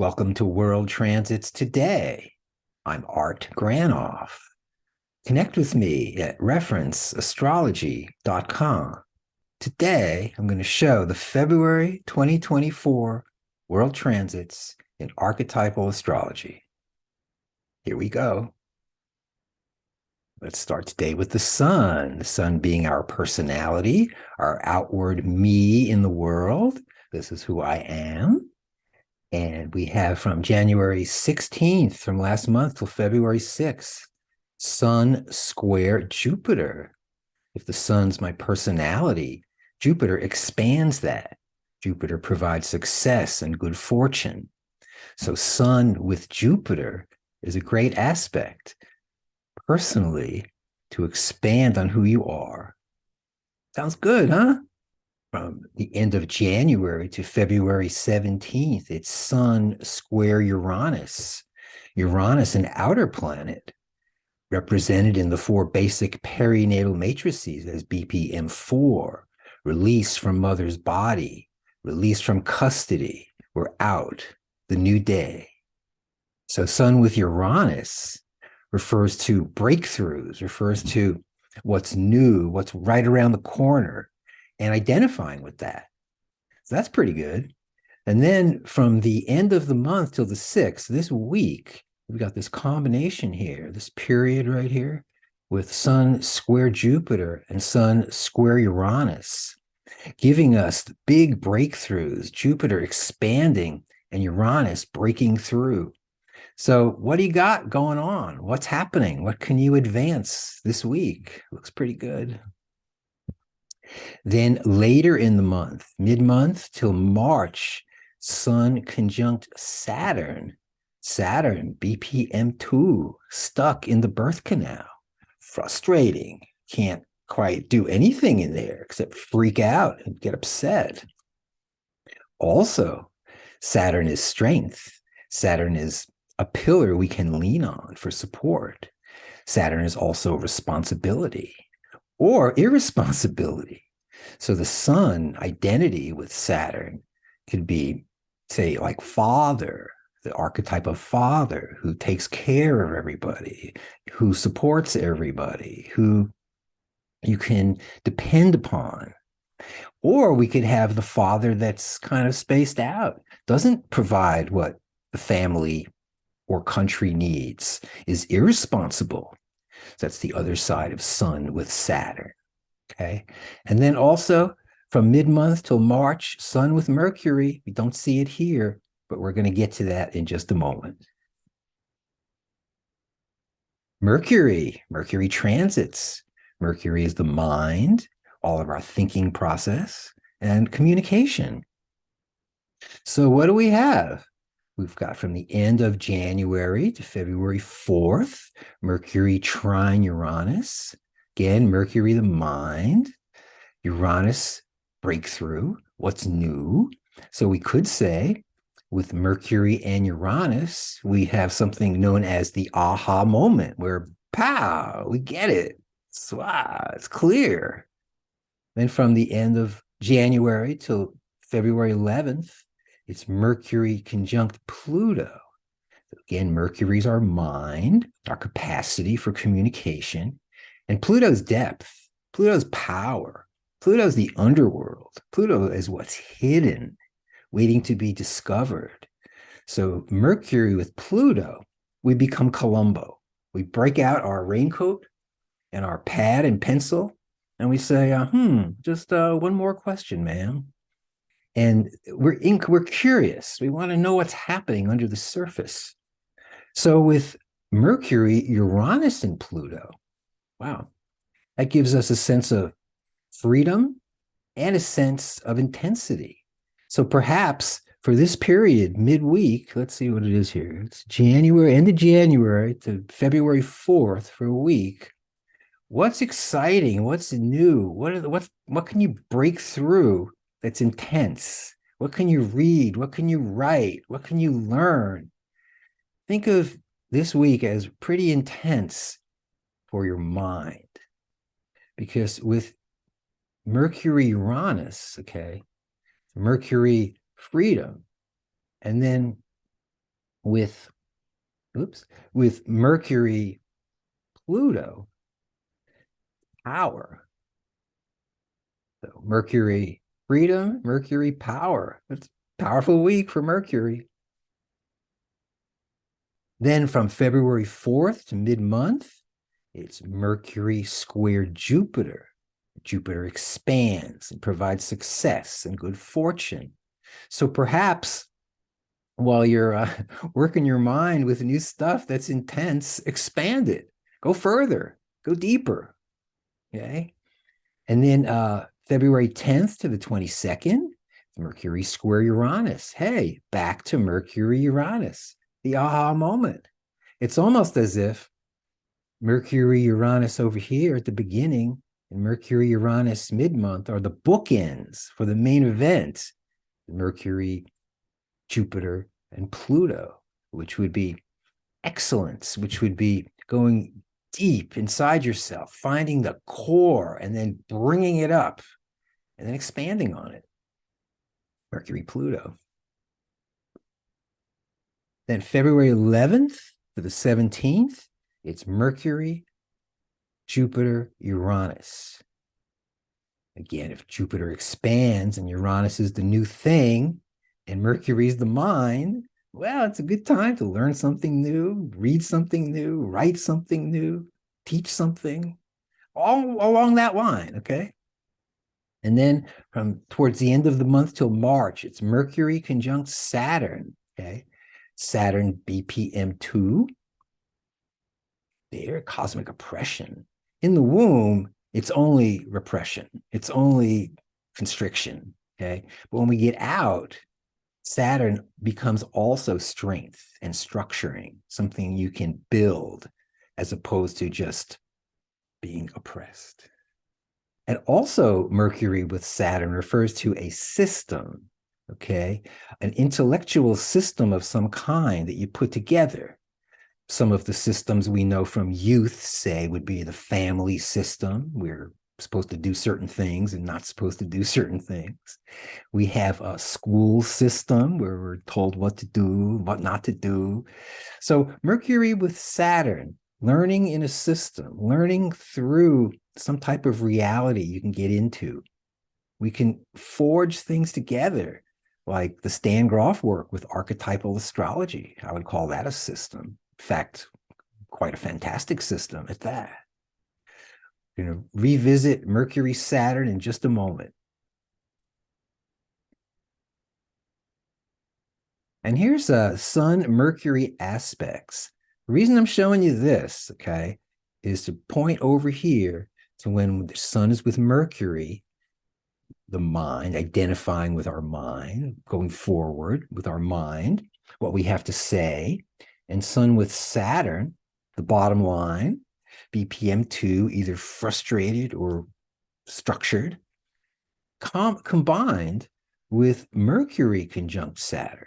Welcome to World Transits Today. I'm Art Granoff. Connect with me at referenceastrology.com. Today, I'm going to show the February 2024 World Transits in Archetypal Astrology. Here we go. Let's start today with the sun being our personality, our outward me in the world. This is who I am. And we have from January 16th, from last month till February 6th, Sun square Jupiter. If the sun's my personality, Jupiter expands that. Jupiter provides success and good fortune. So sun with Jupiter is a great aspect, personally, to expand on who you are. Sounds good, huh? From the end of January to February 17th, it's Sun square Uranus. Uranus, an outer planet, represented in the four basic perinatal matrices as BPM4, release from mother's body, release from custody. We're out, the new day. So Sun with Uranus refers to breakthroughs, refers to what's new, what's right around the corner, and identifying with that. So that's pretty good. And then from the end of the month till the 6th, this week, we've got this combination here, this period right here, with Sun square Jupiter and Sun square Uranus, giving us big breakthroughs, Jupiter expanding and Uranus breaking through. So what do you got going on? What's happening? What can you advance this week? Looks pretty good. Then later in the month, mid-month till March, Sun conjunct Saturn. Saturn, BPM2, stuck in the birth canal. Frustrating. Can't quite do anything in there except freak out and get upset. Also, Saturn is strength. Saturn is a pillar we can lean on for support. Saturn is also responsibility or irresponsibility. So the sun identity with Saturn could be, say, like father, the archetype of father who takes care of everybody, who supports everybody, who you can depend upon. Or we could have the father that's kind of spaced out, doesn't provide what the family or country needs, is irresponsible. So that's the other side of Sun with Saturn. Okay. And then also from mid-month till March, Sun with Mercury. We don't see it here, but we're going to get to that in just a moment. Mercury transits. Mercury is the mind, all of our thinking process, and communication. So what do we have? We've got from the end of January to February 4th, Mercury trine Uranus. Again, Mercury, the mind. Uranus, breakthrough. What's new? So we could say with Mercury and Uranus, we have something known as the aha moment where, pow, we get it. It's clear. Then from the end of January till February 11th, it's Mercury conjunct Pluto. Again, Mercury's our mind, our capacity for communication, and Pluto's depth, Pluto's power. Pluto's the underworld. Pluto is what's hidden, waiting to be discovered. So Mercury with Pluto, we become Columbo. We break out our raincoat and our pad and pencil, and we say, just one more question, ma'am. And we're curious. We want to know what's happening under the surface. So with Mercury, Uranus, and Pluto, wow, that gives us a sense of freedom and a sense of intensity. So perhaps for this period, midweek, let's see what it is here. It's January, end of January to February 4th for a week. What's exciting? What's new? What can you break through that's intense? What can you read? What can you write? What can you learn? Think of this week as pretty intense for your mind. Because with Mercury Uranus, okay, Mercury freedom, and then with, with Mercury, Pluto, power. So Mercury, freedom, Mercury, power. It's a powerful week for Mercury. Then from February 4th to mid-month, it's Mercury square Jupiter. Jupiter expands and provides success and good fortune. So perhaps while you're working your mind with new stuff that's intense, expand it, go further, go deeper. Okay. And then February 10th to the 22nd, Mercury square Uranus. Hey, back to Mercury Uranus, the aha moment. It's almost as if Mercury Uranus over here at the beginning and Mercury Uranus mid-month are the bookends for the main event, Mercury, Jupiter, and Pluto, which would be excellence, which would be going deep inside yourself, finding the core and then bringing it up and then expanding on it. Mercury, Pluto. Then February 11th to the 17th, it's Mercury, Jupiter, Uranus. Again, if Jupiter expands and Uranus is the new thing and Mercury is the mind, well, it's a good time to learn something new, read something new, write something new, teach something, all along that line, okay? And then from towards the end of the month till March, it's Mercury conjunct Saturn, okay? Saturn BPM2, there, cosmic oppression. In the womb, it's only repression. It's only constriction, okay? But when we get out, Saturn becomes also strength and structuring, something you can build as opposed to just being oppressed. And also Mercury with Saturn refers to a system, okay? An intellectual system of some kind that you put together. Some of the systems we know from youth, say, would be the family system. We're supposed to do certain things and not supposed to do certain things. We have a school system where we're told what to do, what not to do. So Mercury with Saturn, learning in a system, learning through some type of reality you can get into. We can forge things together, like the Stan Grof work with archetypal astrology. I would call that a system. In fact, quite a fantastic system at that. We're going to revisit Mercury, Saturn in just a moment. And here's Sun-Mercury aspects. The reason I'm showing you this, okay, is to point over here to when the Sun is with Mercury, the mind, identifying with our mind, going forward with our mind, what we have to say, and Sun with Saturn, the bottom line, BPM2, either frustrated or structured, combined with Mercury conjunct Saturn.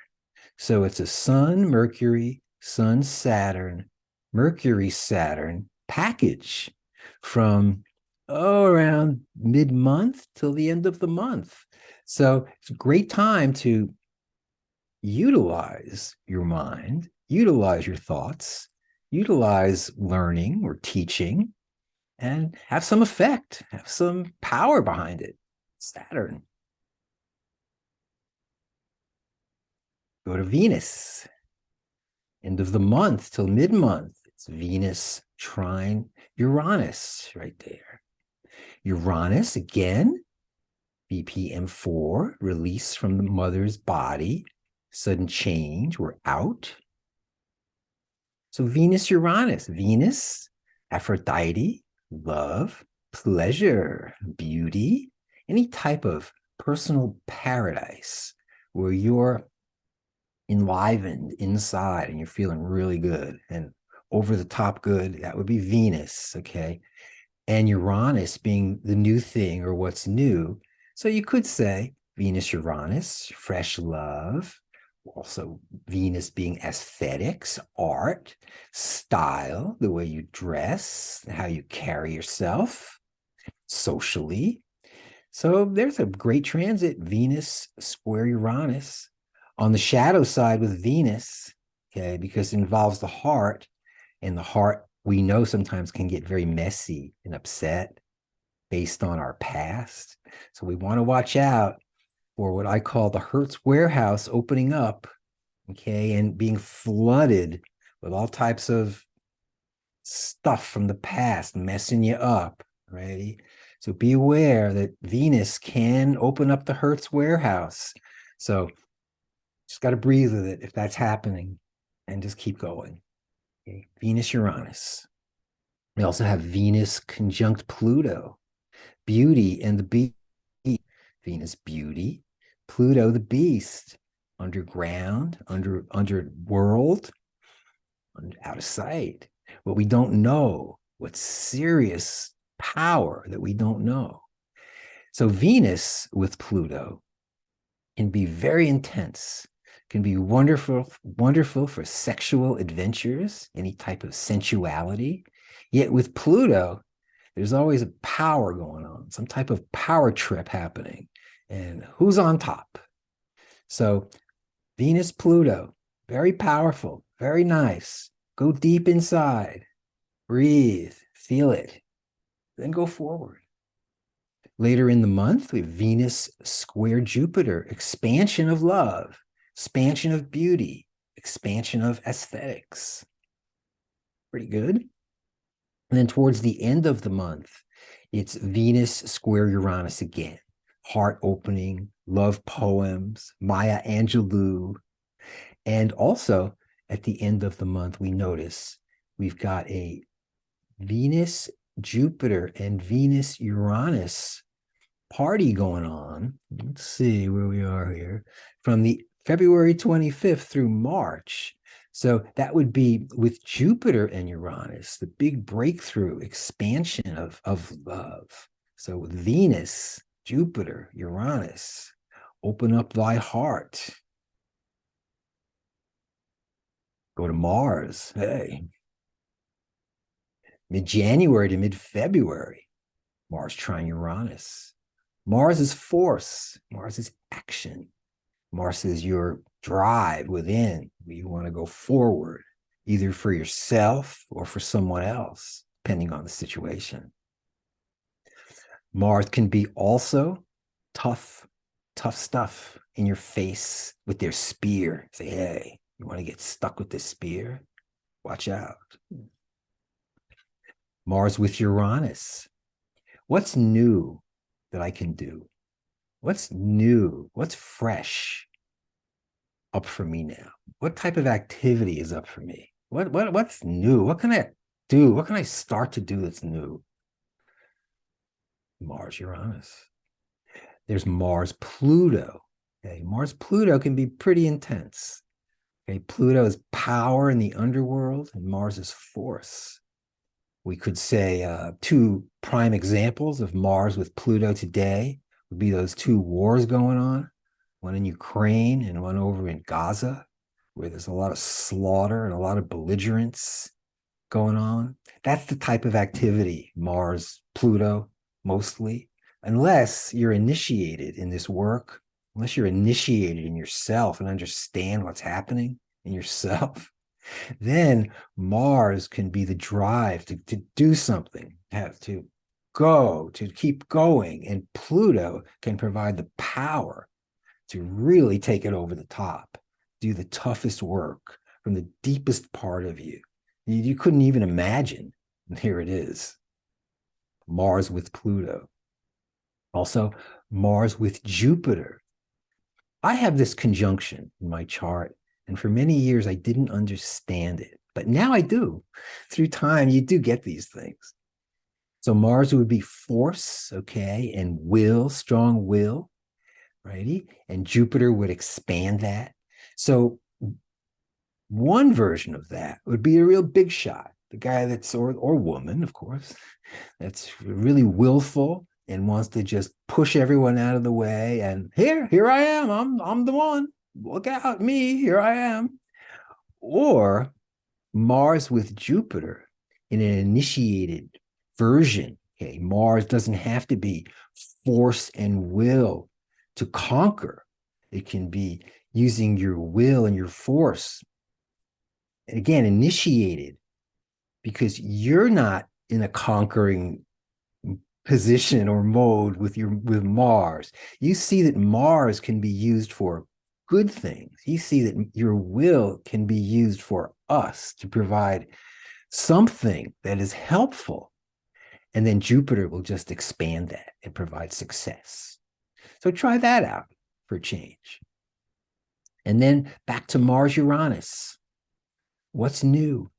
So it's a Sun, Mercury, Sun, Saturn, Mercury, Saturn package from around mid-month till the end of the month. So it's a great time to utilize your mind, utilize your thoughts, utilize learning or teaching, and have some effect, have some power behind it. Saturn. Go to Venus. End of the month till mid-month. It's Venus trine Uranus right there. Uranus, again, BPM4, release from the mother's body, sudden change, we're out. So Venus, Uranus, Venus, Aphrodite, love, pleasure, beauty, any type of personal paradise where you're enlivened inside and you're feeling really good and over the top good, that would be Venus, okay? And Uranus being the new thing or what's new. So you could say Venus, Uranus, fresh love. Also, Venus being aesthetics, art, style, the way you dress, how you carry yourself socially. So there's a great transit, Venus square Uranus. On the shadow side with Venus, okay, because it involves the heart, and the heart we know sometimes can get very messy and upset based on our past. So we want to watch out for what I call the Hertz warehouse opening up, okay, and being flooded with all types of stuff from the past messing you up, right? So be aware that Venus can open up the Hertz warehouse. So just got to breathe with it if that's happening and just keep going. Okay? Venus, Uranus. We also have Venus conjunct Pluto, beauty and the beast. Venus, beauty, Pluto, the beast, underground, underworld, out of sight. What we don't know, what serious power that we don't know. So Venus with Pluto can be very intense, can be wonderful for sexual adventures, any type of sensuality. Yet with Pluto, there's always a power going on, some type of power trip happening. And who's on top? So Venus, Pluto, very powerful, very nice. Go deep inside, breathe, feel it, then go forward. Later in the month, we have Venus square Jupiter, expansion of love, expansion of beauty, expansion of aesthetics. Pretty good. And then towards the end of the month, it's Venus square Uranus again, heart opening, love poems, Maya Angelou. And also at the end of the month, we notice we've got a Venus, Jupiter, and Venus, Uranus party going on. Let's see where we are here. From the February 25th through March. So that would be with Jupiter and Uranus, the big breakthrough expansion of love. So with Venus, Jupiter, Uranus, open up thy heart. Go to Mars. Hey, mid-January to mid-February, Mars trine Uranus. Mars is force. Mars is action. Mars is your drive within. You want to go forward, either for yourself or for someone else, depending on the situation. Mars can be also tough stuff in your face with their spear. Say, hey, you want to get stuck with this spear? Watch out. Mars with Uranus. What's new that I can do? What's new? What's fresh up for me now? What type of activity is up for me? What's new? What can I do? What can I start to do that's new? Mars, Uranus. There's Mars, Pluto. Okay, Mars, Pluto can be pretty intense. Okay, Pluto is power in the underworld, and Mars is force. We could say two prime examples of Mars with Pluto today would be those two wars going on, one in Ukraine and one over in Gaza, where there's a lot of slaughter and a lot of belligerence going on. That's the type of activity, Mars, Pluto, mostly, unless you're initiated in this work, unless you're initiated in yourself and understand what's happening in yourself. Then Mars can be the drive to do something, have to go, to keep going. And Pluto can provide the power to really take it over the top, do the toughest work from the deepest part of you. You couldn't even imagine. And here it is. Mars with Pluto. Also, Mars with Jupiter. I have this conjunction in my chart, and for many years, I didn't understand it. But now I do. Through time, you do get these things. So Mars would be force, okay, and will, strong will, righty? And Jupiter would expand that. So one version of that would be a real big shot. The guy that's, or woman, of course, that's really willful and wants to just push everyone out of the way. And here I am. I'm the one. Look out, me. Here I am. Or Mars with Jupiter in an initiated version. Okay, Mars doesn't have to be force and will to conquer. It can be using your will and your force again, initiated, because you're not in a conquering position or mode with Mars. You see that Mars can be used for good things. You see that your will can be used for us to provide something that is helpful. And then Jupiter will just expand that and provide success. So try that out for change. And then back to Mars Uranus. What's new?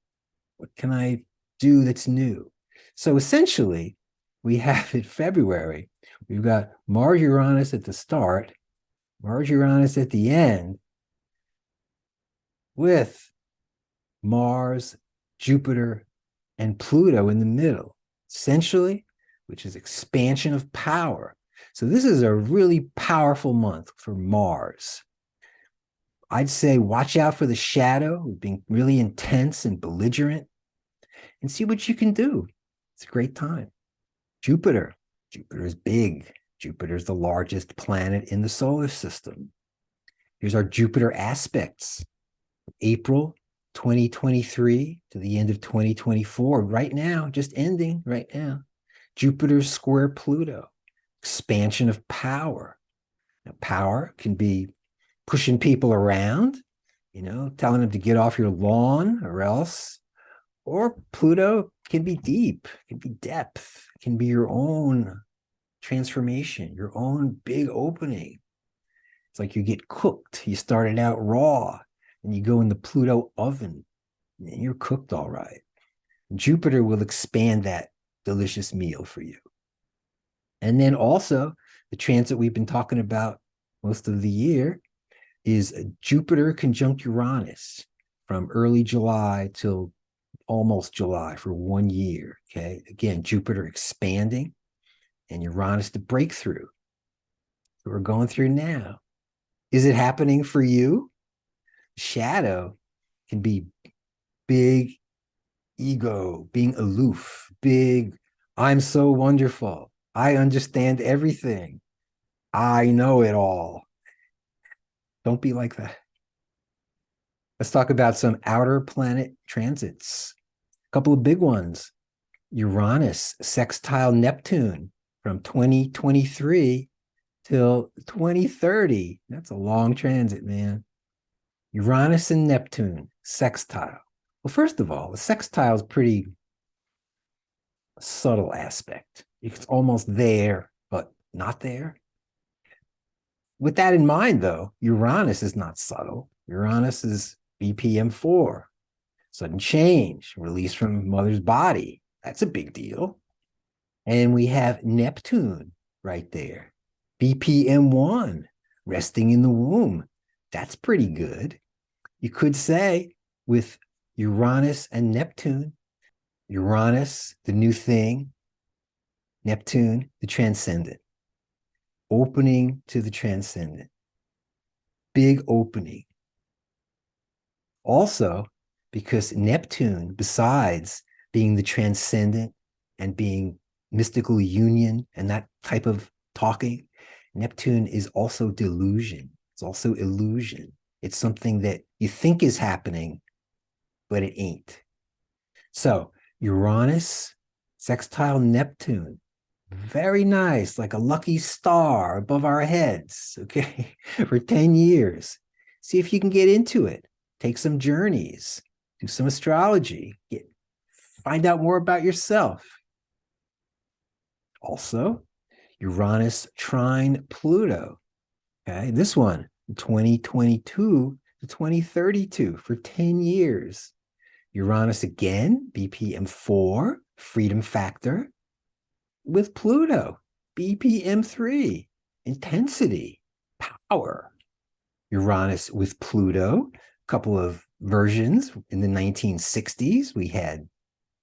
What can I do that's new? So essentially, we have in February, we've got Mars Uranus at the start, Mars Uranus at the end, with Mars, Jupiter, and Pluto in the middle, essentially, which is expansion of power. So this is a really powerful month for Mars. I'd say watch out for the shadow, being really intense and belligerent, and see what you can do. It's a great time. Jupiter. Jupiter is big. Jupiter is the largest planet in the solar system. Here's our Jupiter aspects. April 2023 to the end of 2024. Right now, just ending right now. Jupiter square Pluto. Expansion of power. Now, power can be pushing people around, telling them to get off your lawn or else. Or Pluto can be deep, can be depth, can be your own transformation, your own big opening. It's like you get cooked. You started out raw and you go in the Pluto oven and you're cooked all right. Jupiter will expand that delicious meal for you. And then also the transit we've been talking about most of the year is Jupiter conjunct Uranus from early July till almost July for 1 year. Okay. Again, Jupiter expanding and Uranus the breakthrough. So we're going through now. Is it happening for you? Shadow can be big ego, being aloof, big, I'm so wonderful. I understand everything. I know it all. Don't be like that. Let's talk about some outer planet transits. A couple of big ones. Uranus sextile Neptune from 2023 till 2030. That's a long transit, man. Uranus and Neptune sextile. Well, first of all, the sextile is pretty subtle aspect. It's almost there, but not there. With that in mind, though, Uranus is not subtle. Uranus is BPM4, sudden change, release from mother's body. That's a big deal. And we have Neptune right there, BPM1, resting in the womb. That's pretty good. You could say with Uranus and Neptune, Uranus, the new thing, Neptune, the transcendent, opening to the transcendent, big opening. Also, because Neptune, besides being the transcendent and being mystical union and that type of talking, Neptune is also delusion. It's also illusion. It's something that you think is happening, but it ain't. So Uranus, sextile Neptune, very nice, like a lucky star above our heads, okay, for 10 years. See if you can get into it. Take some journeys, do some astrology, find out more about yourself. Also, Uranus trine Pluto. Okay, this one, 2022 to 2032 for 10 years. Uranus again, BPM4, freedom factor, with Pluto, BPM3, intensity, power. Uranus with Pluto, a couple of versions in the 1960s. We had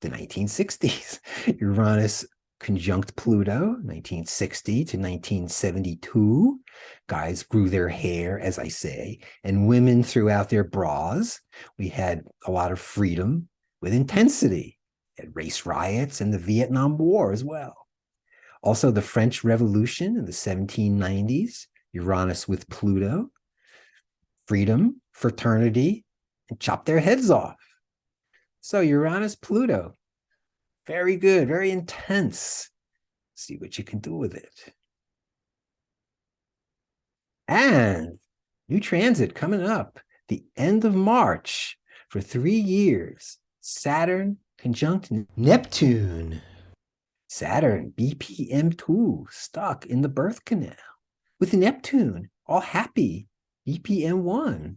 the 1960s. Uranus conjunct Pluto, 1960 to 1972. Guys grew their hair, as I say, and women threw out their bras. We had a lot of freedom with intensity. We had race riots and the Vietnam War as well. Also, the French Revolution in the 1790s, Uranus with Pluto, freedom, fraternity, and chop their heads off. So Uranus, Pluto, very good, very intense. See what you can do with it. And new transit coming up the end of March for 3 years. Saturn conjunct Neptune. Saturn, BPM2, stuck in the birth canal. With Neptune, all happy, BPM1.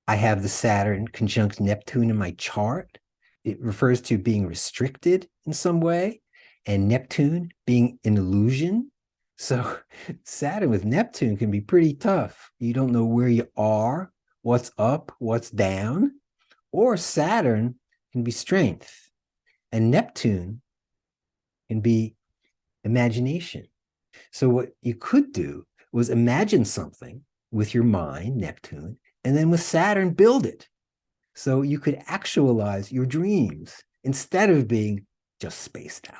I have the Saturn conjunct Neptune in my chart. It refers to being restricted in some way, and Neptune being an illusion. So Saturn with Neptune can be pretty tough. You don't know where you are, what's up, what's down. Or Saturn can be strength, and Neptune can be imagination. So what you could do was imagine something with your mind, Neptune, and then with Saturn, build it. So you could actualize your dreams instead of being just spaced out.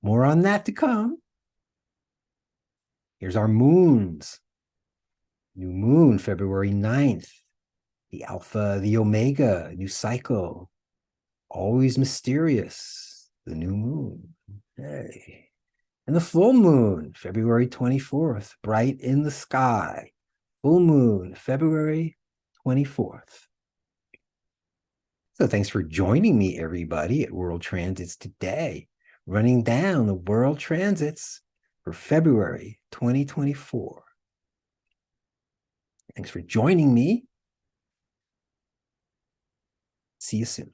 More on that to come. Here's our moons. New moon, February 9th. The Alpha, the Omega, new cycle. Always mysterious, the new moon. Hey. And the full moon, February 24th, bright in the sky. Full moon, February 24th. So thanks for joining me, everybody, at World Transits today, running down the World Transits for February 2024. Thanks for joining me. See you soon.